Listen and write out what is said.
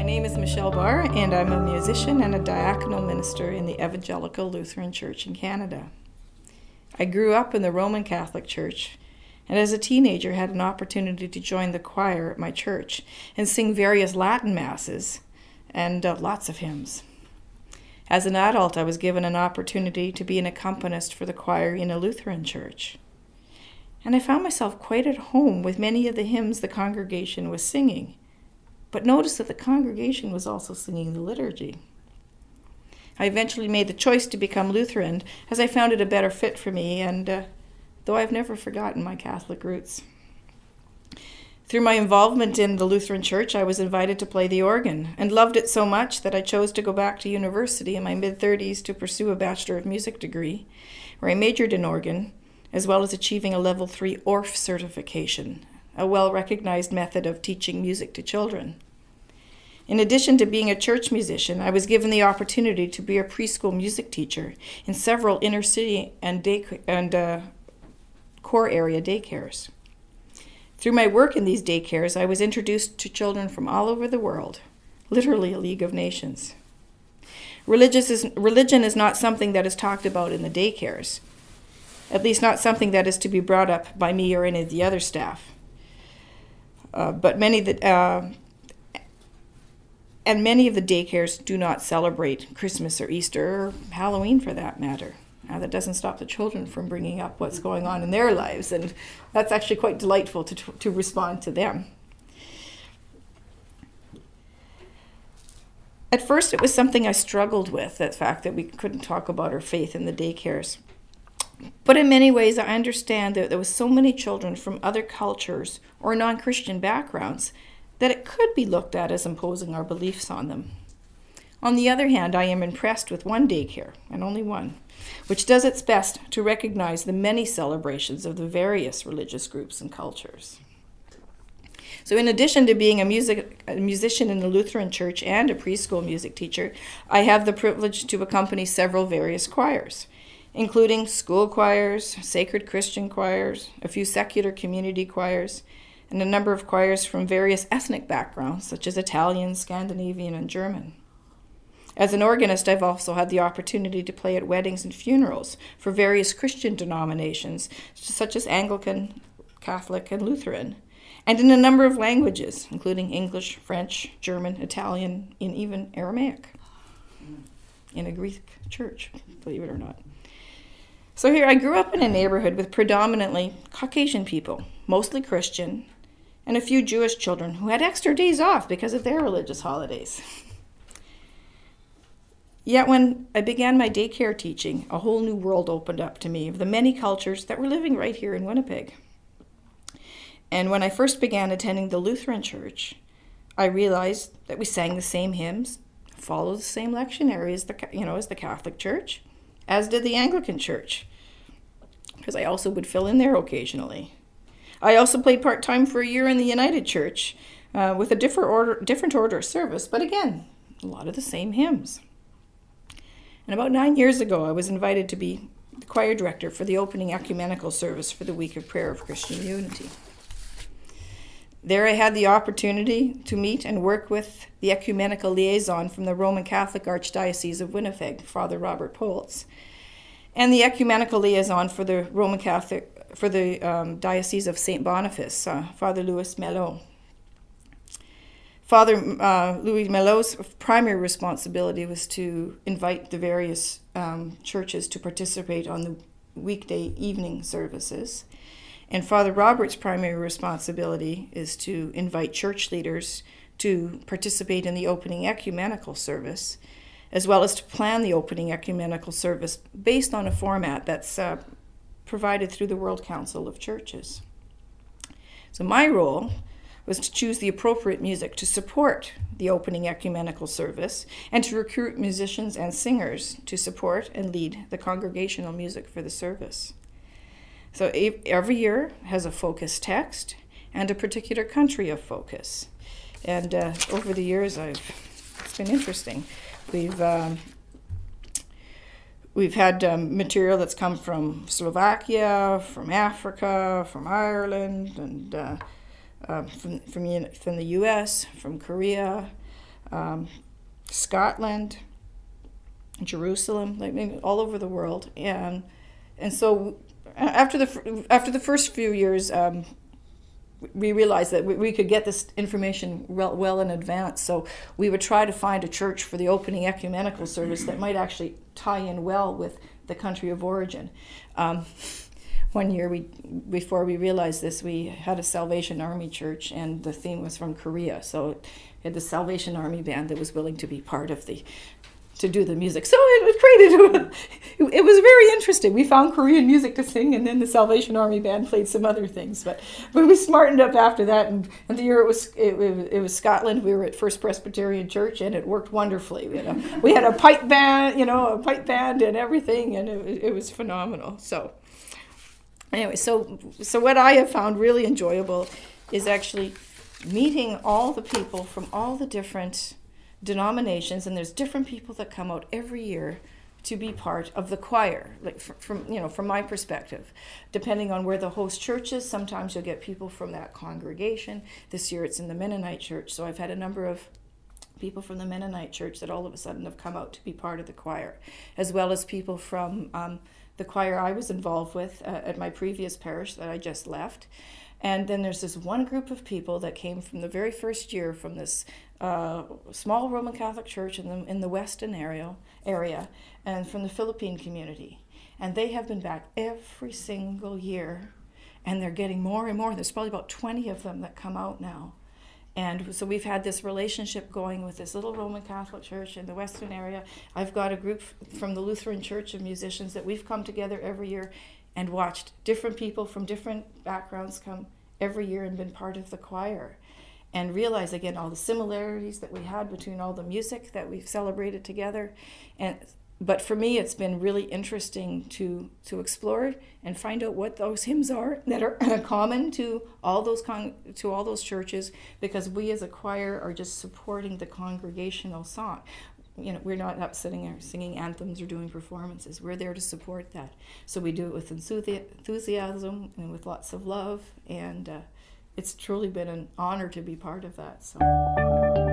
name is Michele Barr, and I'm a musician and a diaconal minister in the Evangelical Lutheran Church in Canada. I grew up in the Roman Catholic Church, and as a teenager had an opportunity to join the choir at my church and sing various Latin masses and lots of hymns. As an adult, I was given an opportunity to be an accompanist for the choir in a Lutheran church. And I found myself quite at home with many of the hymns the congregation was singing, but noticed that the congregation was also singing the liturgy. I eventually made the choice to become Lutheran as I found it a better fit for me, and though I've never forgotten my Catholic roots. Through my involvement in the Lutheran Church, I was invited to play the organ and loved it so much that I chose to go back to university in my mid-30s to pursue a Bachelor of Music degree, where I majored in organ, as well as achieving a Level 3 ORF certification, a well-recognized method of teaching music to children. In addition to being a church musician, I was given the opportunity to be a preschool music teacher in several inner-city and core area daycares. Through my work in these daycares, I was introduced to children from all over the world, literally a league of nations. Religion is not something that is talked about in the daycares, at least not something that is to be brought up by me or any of the other staff. But many of the daycares do not celebrate Christmas or Easter or Halloween for that matter. Now, that doesn't stop the children from bringing up what's going on in their lives, and that's actually quite delightful to respond to them. At first, it was something I struggled with, the fact that we couldn't talk about our faith in the daycares. But in many ways, I understand that there was so many children from other cultures or non-Christian backgrounds that it could be looked at as imposing our beliefs on them. On the other hand, I am impressed with one daycare, and only one, which does its best to recognize the many celebrations of the various religious groups and cultures. So in addition to being a musician in the Lutheran Church and a preschool music teacher, I have the privilege to accompany several various choirs, including school choirs, sacred Christian choirs, a few secular community choirs, and a number of choirs from various ethnic backgrounds, such as Italian, Scandinavian, and German. As an organist, I've also had the opportunity to play at weddings and funerals for various Christian denominations, such as Anglican, Catholic, and Lutheran, and in a number of languages, including English, French, German, Italian, and even Aramaic, in a Greek church, believe it or not. So here, I grew up in a neighborhood with predominantly Caucasian people, mostly Christian, and a few Jewish children who had extra days off because of their religious holidays. Yet when I began my daycare teaching, a whole new world opened up to me of the many cultures that were living right here in Winnipeg. And when I first began attending the Lutheran Church, I realized that we sang the same hymns, followed the same lectionary as the Catholic Church, as did the Anglican Church, because I also would fill in there occasionally. I also played part-time for a year in the United Church with a different order of service, but again, a lot of the same hymns. And about 9 years ago, I was invited to be the choir director for the opening ecumenical service for the Week of Prayer of Christian Unity. There I had the opportunity to meet and work with the ecumenical liaison from the Roman Catholic Archdiocese of Winnipeg, Father Robert Poltz, and the ecumenical liaison for the Diocese of St. Boniface, Father Louis Melot. Father Louis Melot's primary responsibility was to invite the various churches to participate on the weekday evening services. And Father Robert's primary responsibility is to invite church leaders to participate in the opening ecumenical service, as well as to plan the opening ecumenical service based on a format that's provided through the World Council of Churches. So my role was to choose the appropriate music to support the opening ecumenical service and to recruit musicians and singers to support and lead the congregational music for the service. So every year has a focus text and a particular country of focus. And over the years, it's been interesting. We've had material that's come from Slovakia, from Africa, from Ireland, and from the U.S., from Korea, Scotland, Jerusalem, like maybe all over the world. And so after the first few years, we realized that we could get this information well in advance. So we would try to find a church for the opening ecumenical service that might actually tie in well with the country of origin. One year, before we realized this, we had a Salvation Army church, and the theme was from Korea. So it had the Salvation Army band that was willing to be part of to do the music. So it was created. It was very interesting. We found Korean music to sing, and then the Salvation Army band played some other things. But we smartened up after that, and the year it was Scotland. We were at First Presbyterian Church, and it worked wonderfully. We had a pipe band, and everything, and it was phenomenal. So anyway, so what I have found really enjoyable is actually meeting all the people from all the different denominations, and there's different people that come out every year to be part of the choir, like from my perspective, depending on where the host church is. Sometimes you'll get people from that congregation. This year it's in the Mennonite church, so I've had a number of people from the Mennonite church that all of a sudden have come out to be part of the choir, as well as people from the choir I was involved with at my previous parish that I just left. And then there's this one group of people that came from the very first year from this small Roman Catholic church in the Weston area, and from the Philippine community. And they have been back every single year, and they're getting more and more. There's probably about 20 of them that come out now. And so we've had this relationship going with this little Roman Catholic church in the Western area. I've got a group from the Lutheran Church of musicians that we've come together every year and watched different people from different backgrounds come every year and been part of the choir, and realize again all the similarities that we had between all the music that we've celebrated together. But for me, it's been really interesting to explore and find out what those hymns are that are common to all those churches, because we as a choir are just supporting the congregational song. We're not up sitting there singing anthems or doing performances. We're there to support that. So we do it with enthusiasm and with lots of love, and it's truly been an honor to be part of that. So.